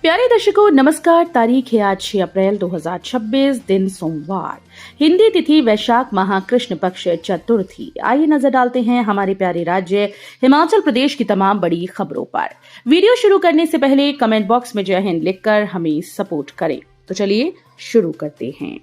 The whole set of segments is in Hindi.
प्यारे दर्शकों नमस्कार। तारीख है आज 6 अप्रैल 2026, दिन सोमवार, हिंदी तिथि वैशाख माह कृष्ण पक्ष चतुर्थी। आइए नजर डालते हैं हमारे प्यारे राज्य हिमाचल प्रदेश की तमाम बड़ी खबरों पर। वीडियो शुरू करने से पहले कमेंट बॉक्स में जय हिंद लिखकर हमें सपोर्ट करें। तो चलिए शुरू करते हैं।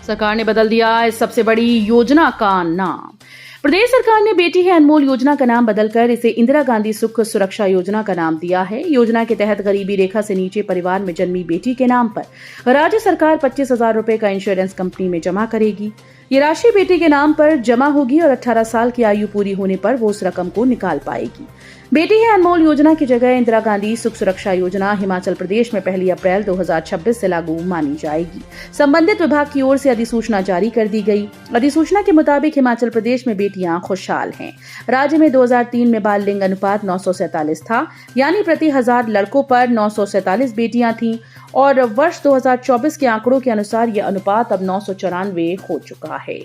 सरकार ने बदल दिया इस सबसे बड़ी योजना का नाम। प्रदेश सरकार ने बेटी है अनमोल योजना का नाम बदलकर इसे इंदिरा गांधी सुख सुरक्षा योजना का नाम दिया है। योजना के तहत गरीबी रेखा से नीचे परिवार में जन्मी बेटी के नाम पर राज्य सरकार 25,000 रुपए का इंश्योरेंस कंपनी में जमा करेगी। ये राशि बेटी के नाम पर जमा होगी और 18 साल की आयु पूरी होने पर वो उस रकम को निकाल पाएगी। बेटी है अनमोल योजना की जगह इंदिरा गांधी सुख सुरक्षा योजना हिमाचल प्रदेश में 1 अप्रैल 2026 से लागू मानी जाएगी। संबंधित विभाग की ओर से अधिसूचना जारी कर दी गई। अधिसूचना के मुताबिक हिमाचल प्रदेश में बेटियां खुशहाल हैं। राज्य में 2003 में बाल लिंग अनुपात 947 था, यानी प्रति 1000 लड़कों पर 947 बेटियां थीं और वर्ष 2024 के आंकड़ों के अनुसार यह अनुपात अब 994 हो चुका है।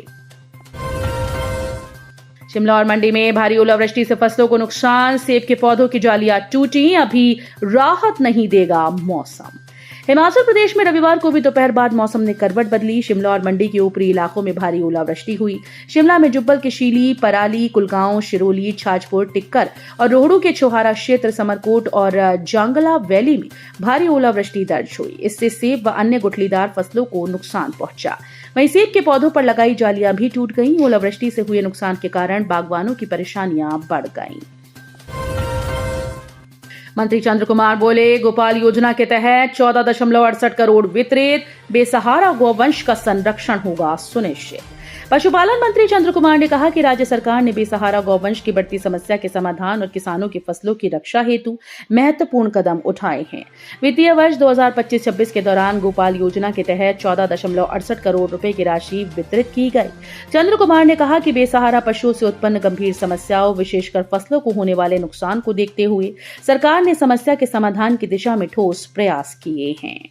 शिमला और मंडी में भारी ओलावृष्टि से फसलों को नुकसान, सेब के पौधों की जालियां टूटी, अभी राहत नहीं देगा मौसम। हिमाचल प्रदेश में रविवार को भी दोपहर बाद मौसम ने करवट बदली। शिमला और मंडी के ऊपरी इलाकों में भारी ओलावृष्टि हुई। शिमला में जुब्बल के शीली, पराली, कुलगांव, शिरोली, छाजपुर, टिक्कर और रोहड़ू के छोहारा क्षेत्र, समरकोट और जांगला वैली में भारी ओलावृष्टि दर्ज हुई। इससे सेब व अन्य गुठलीदार फसलों को नुकसान पहुंचा। वहीं सेब के पौधों पर लगाई जालियां भी टूट गईं। ओलावृष्टि से हुए नुकसान के कारण बागवानों की परेशानियां बढ़ गईं। मंत्री चंद्र कुमार बोले, गोपाल योजना के तहत 14.68 करोड़ वितरित, बेसहारा गौवंश का संरक्षण होगा सुनिश्चित। पशुपालन मंत्री चंद्र कुमार ने कहा कि राज्य सरकार ने बेसहारा गौवंश की बढ़ती समस्या के समाधान और किसानों की फसलों की रक्षा हेतु महत्वपूर्ण कदम उठाए हैं। वित्तीय वर्ष 2025-26 के दौरान गोपाल योजना के तहत 14.68 करोड़ रुपए की राशि वितरित की गई। चंद्र कुमार ने कहा कि बेसहारा पशुओं से उत्पन्न गंभीर समस्याओं, विशेषकर फसलों को होने वाले नुकसान को देखते हुए सरकार ने समस्या के समाधान की दिशा में ठोस प्रयास किए हैं।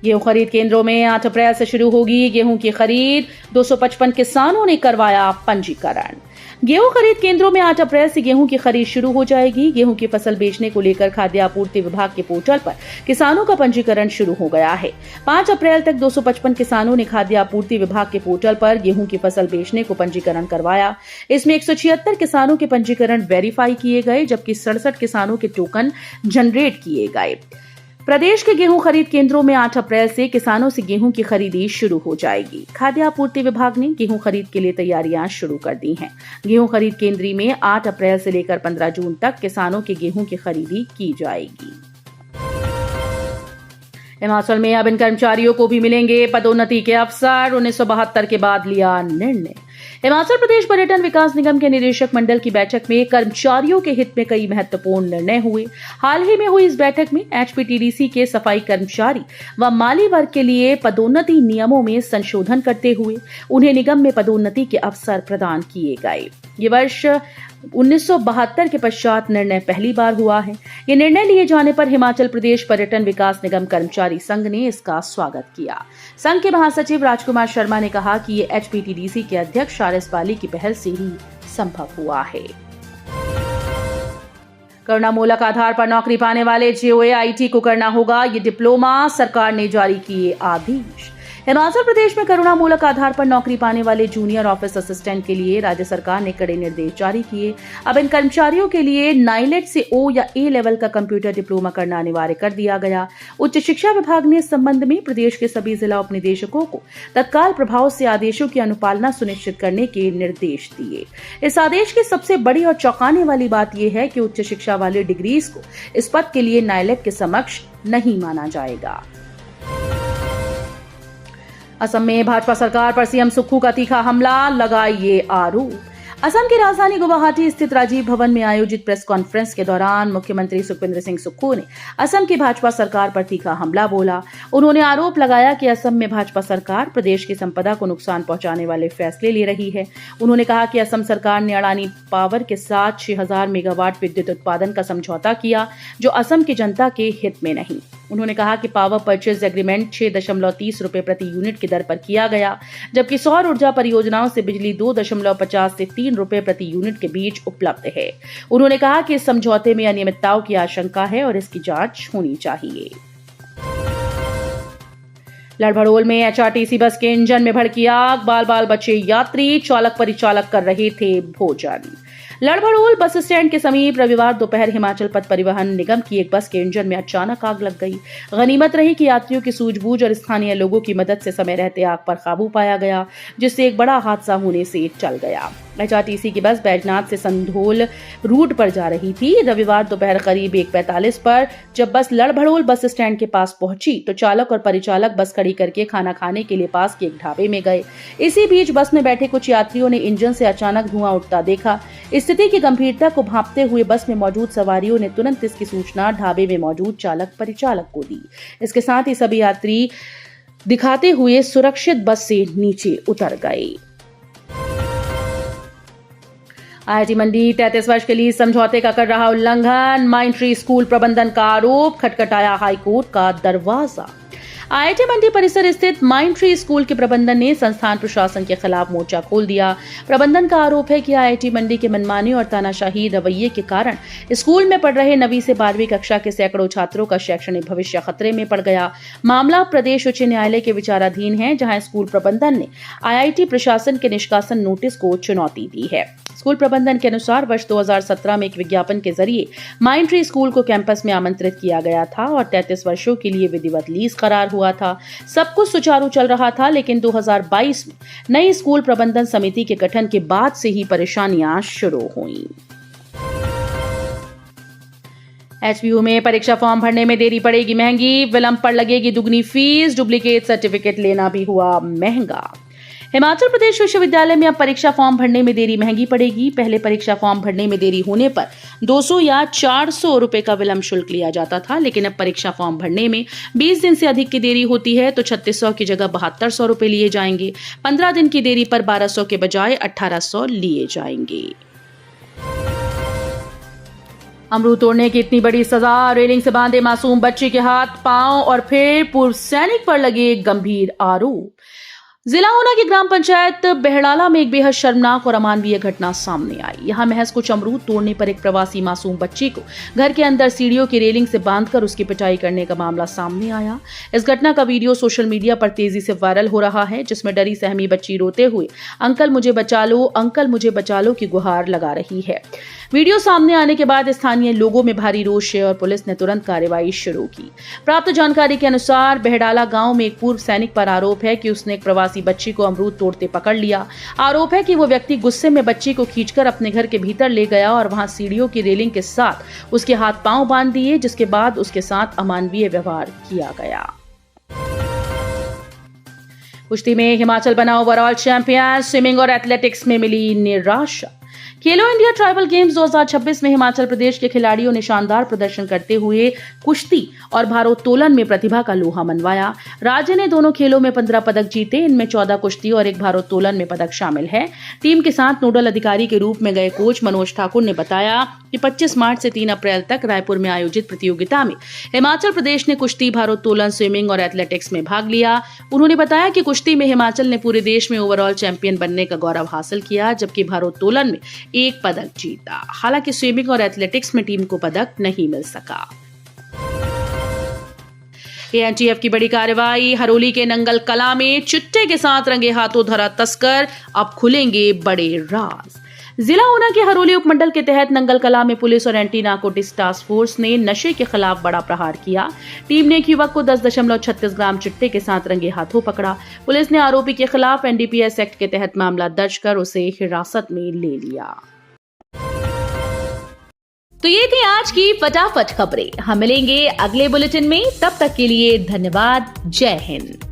गेहूं खरीद केंद्रों में 8 अप्रैल से शुरू होगी गेहूं की खरीद। 255 किसानों ने करवाया पंजीकरण। गेहूं खरीद केंद्रों में 8 अप्रैल से गेहूं की खरीद शुरू हो जाएगी। गेहूं की फसल बेचने को लेकर खाद्य आपूर्ति विभाग के पोर्टल पर किसानों का पंजीकरण शुरू हो गया है। 5 अप्रैल तक 255 किसानों ने खाद्य आपूर्ति विभाग के पोर्टल पर गेहूं की फसल बेचने को पंजीकरण करवाया। इसमें 176 किसानों के पंजीकरण वेरीफाई किए गए, जबकि 67 किसानों के टोकन जनरेट किए गए। प्रदेश के गेहूं खरीद केंद्रों में 8 अप्रैल से किसानों से गेहूं की खरीदी शुरू हो जाएगी। खाद्य आपूर्ति विभाग ने गेहूं खरीद के लिए तैयारियां शुरू कर दी हैं। गेहूं खरीद केंद्र में 8 अप्रैल से लेकर 15 जून तक किसानों के गेहूं की खरीदी की जाएगी। हिमाचल में अब इन कर्मचारियों को भी मिलेंगे पदोन्नति के अवसर। 1972 के बाद लिया निर्णय। हिमाचल प्रदेश पर्यटन विकास निगम के निदेशक मंडल की बैठक में कर्मचारियों के हित में कई महत्वपूर्ण निर्णय हुए। हाल ही में हुई इस बैठक में HPTDC के सफाई कर्मचारी व माली वर्ग के लिए पदोन्नति नियमों में संशोधन करते हुए उन्हें निगम में पदोन्नति के अवसर प्रदान किए गए। ये वर्ष 1972 के पश्चात निर्णय पहली बार हुआ है। ये निर्णय लिए जाने पर हिमाचल प्रदेश पर्यटन विकास निगम कर्मचारी संघ ने इसका स्वागत किया। संघ के महासचिव राजकुमार शर्मा ने कहा कि ये HPTDC के अध्यक्ष आरएस बाली की पहल से ही संभव हुआ है। करुणामूलक आधार पर नौकरी पाने वाले JOA-IT को करना होगा ये डिप्लोमा, सरकार ने जारी किए आदेश। हिमाचल प्रदेश में करुणामूलक आधार पर नौकरी पाने वाले जूनियर ऑफिस असिस्टेंट के लिए राज्य सरकार ने कड़े निर्देश जारी किए। अब इन कर्मचारियों के लिए नाइलेट से O या A लेवल का कंप्यूटर डिप्लोमा करना अनिवार्य कर दिया गया। उच्च शिक्षा विभाग ने इस संबंध में प्रदेश के सभी जिला उपनिदेशकों को तत्काल प्रभाव से आदेशों की अनुपालना सुनिश्चित करने के निर्देश दिए। इस आदेश की सबसे बड़ी और चौंकाने वाली बात यह है कि उच्च शिक्षा वाले डिग्रीज को इस पद के लिए नाइलेट के समक्ष नहीं माना जाएगा। असम में भाजपा सरकार पर सीएम सुक्खू का तीखा हमला, लगा ये आरोप। असम की राजधानी गुवाहाटी स्थित राजीव भवन में आयोजित प्रेस कॉन्फ्रेंस के दौरान मुख्यमंत्री सुखविंदर सिंह सुक्खू ने असम की भाजपा सरकार पर तीखा हमला बोला। उन्होंने आरोप लगाया कि असम में भाजपा सरकार प्रदेश की संपदा को नुकसान पहुंचाने वाले फैसले ले रही है। उन्होंने कहा कि असम सरकार ने अडानी पावर के साथ 6000 मेगावाट विद्युत उत्पादन का समझौता किया, जो असम की जनता के हित में नहीं। उन्होंने कहा कि पावर परचेज एग्रीमेंट 6.30 रुपए प्रति यूनिट की दर पर किया गया, जबकि सौर ऊर्जा परियोजनाओं से बिजली 2.50 से 3 रुपए प्रति यूनिट के बीच उपलब्ध है। उन्होंने कहा कि इस समझौते में अनियमितताओं की आशंका है और इसकी जांच होनी चाहिए। लड़भड़ोल में एचआरटीसी बस के इंजन में भड़की आग, बाल बाल बचे यात्री, चालक परिचालक कर रहे थे भोजन। लड़भड़ोल बस स्टैंड के समीप रविवार दोपहर हिमाचल पथ परिवहन निगम की एक बस के इंजन में अचानक आग लग गई। गनीमत रही कि यात्रियों की सूझबूझ और स्थानीय लोगों की मदद से समय रहते आग पर काबू पाया गया, जिससे एक बड़ा हादसा होने से टल गया। एचआरटीसी की बस बैजनाथ से संधोल रूट पर जा रही थी। रविवार दोपहर करीब 1:45 पर जब बस लड़भड़ोल बस स्टैंड के पास पहुंची तो चालक और परिचालक बस खड़ी करके खाना खाने के लिए पास के एक ढाबे में गए। इसी बीच बस में बैठे कुछ यात्रियों ने इंजन से अचानक धुआं उठता देखा। स्थिति की गंभीरता को भांपते हुए बस में मौजूद सवारियों ने तुरंत इसकी सूचना ढाबे में मौजूद चालक परिचालक को दी। इसके साथ ही सभी यात्री दिखाते हुए सुरक्षित बस से नीचे उतर गए। आईआईटी मंडी 33 वर्ष के लिए समझौते का कर रहा उल्लंघन, माइंडट्री स्कूल प्रबंधन का आरोप, खटखटाया हाईकोर्ट का दरवाजा। आईआईटी मंडी परिसर स्थित माइंडट्री स्कूल के प्रबंधन ने संस्थान प्रशासन के खिलाफ मोर्चा खोल दिया। प्रबंधन का आरोप है कि आईआईटी मंडी के मनमानी और तानाशाही रवैये के कारण स्कूल में पढ़ रहे 9वीं से 12वीं कक्षा के सैकड़ों छात्रों का शैक्षणिक भविष्य खतरे में पड़ गया। मामला प्रदेश उच्च न्यायालय के विचाराधीन है, जहां स्कूल प्रबंधन ने आईआईटी प्रशासन के निष्कासन नोटिस को चुनौती दी है। स्कूल प्रबंधन के अनुसार वर्ष 2017 में एक विज्ञापन के जरिए माइंडट्री स्कूल को कैंपस में आमंत्रित किया गया था और 33 वर्षों के लिए विधिवत लीज करार हुआ था। सब कुछ सुचारू चल रहा था, लेकिन 2022 में नई स्कूल प्रबंधन समिति के गठन के बाद से ही परेशानियां शुरू हुई। एचपीयू में परीक्षा फॉर्म भरने में देरी पड़ेगी महंगी, विलंब पर लगेगी दुगनी फीस, डुप्लीकेट सर्टिफिकेट लेना भी हुआ महंगा। हिमाचल प्रदेश विश्वविद्यालय में अब परीक्षा फॉर्म भरने में देरी महंगी पड़ेगी। पहले परीक्षा फॉर्म भरने में देरी होने पर 200 या 400 रुपए का विलंब शुल्क लिया जाता था, लेकिन अब परीक्षा फॉर्म भरने में 20 दिन से अधिक की देरी होती है तो 3600 की जगह 7200 रुपए लिए जाएंगे। 15 दिन की देरी पर 1200 के बजाय 1800 लिए जाएंगे। अमरूद तोड़ने की इतनी बड़ी सजा, रेलिंग से बांधे मासूम बच्चे के हाथ पांव और फिर पूर्व सैनिक पर लगे गंभीर आरोप। जिला ऊना की ग्राम पंचायत बेहड़ाला में एक बेहद शर्मनाक और अमानवीय घटना सामने आई। यहां महज कुछ अमरूद तोड़ने पर एक प्रवासी मासूम बच्चे को घर के अंदर सीढ़ियों की रेलिंग से बांधकर उसकी पिटाई करने का मामला सामने आया। इस घटना का वीडियो सोशल मीडिया पर तेजी से वायरल हो रहा है, जिसमें डरी सहमी बच्ची रोते हुए अंकल मुझे बचा लो, अंकल मुझे बचा लो की गुहार लगा रही है। वीडियो सामने आने के बाद स्थानीय लोगों में भारी रोष है और पुलिस ने तुरंत कार्रवाई शुरू की। प्राप्त जानकारी के अनुसार बेहड़ाला गांव में एक पूर्व सैनिक पर आरोप है कि उसने एक प्रवासी बच्ची को अमरूद तोड़ते पकड़ लिया। आरोप है कि वो व्यक्ति गुस्से में बच्ची को खींचकर अपने घर के भीतर ले गया और वहां सीढ़ियों की रेलिंग के साथ उसके हाथ पांव बांध दिए, जिसके बाद उसके साथ अमानवीय व्यवहार किया गया। कुश्ती में हिमाचल बना ओवरऑल चैंपियन, स्विमिंग और एथलेटिक्स में मिली निराशा। खेलो इंडिया ट्राइबल गेम्स 2026 में हिमाचल प्रदेश के खिलाड़ियों ने शानदार प्रदर्शन करते हुए कुश्ती और भारोत्तोलन में प्रतिभा का लोहा मनवाया। राज्य ने दोनों खेलों में 15 पदक जीते, इनमें 14 कुश्ती और एक भारोत्तोलन में पदक शामिल है। टीम के साथ नोडल अधिकारी के रूप में गए कोच मनोज ठाकुर ने बताया कि 25 मार्च से 3 अप्रैल तक रायपुर में आयोजित प्रतियोगिता में हिमाचल प्रदेश ने कुश्ती, भारोत्तोलन, स्विमिंग और एथलेटिक्स में भाग लिया। उन्होंने बताया कि कुश्ती में हिमाचल ने पूरे देश में ओवरऑल चैंपियन बनने का गौरव हासिल किया, जबकि भारोत्तोलन में एक पदक जीता। हालांकि स्विमिंग और एथलेटिक्स में टीम को पदक नहीं मिल सका। एएनटीएफ की बड़ी कार्रवाई, हरोली के नंगल कला में चिट्टे के साथ रंगे हाथों धरा तस्कर, अब खुलेंगे बड़े राज। जिला ऊना के हरोली उपमंडल के तहत नंगल कला में पुलिस और एंटी नार्कोटिक्स टास्क फोर्स ने नशे के खिलाफ बड़ा प्रहार किया। टीम ने एक युवक को 10.36 ग्राम चिट्टे के साथ रंगे हाथों पकड़ा। पुलिस ने आरोपी के खिलाफ एनडीपीएस एक्ट के तहत मामला दर्ज कर उसे हिरासत में ले लिया। तो ये थी आज की फटाफट खबरें। हम मिलेंगे अगले बुलेटिन में, तब तक के लिए धन्यवाद। जय हिंद।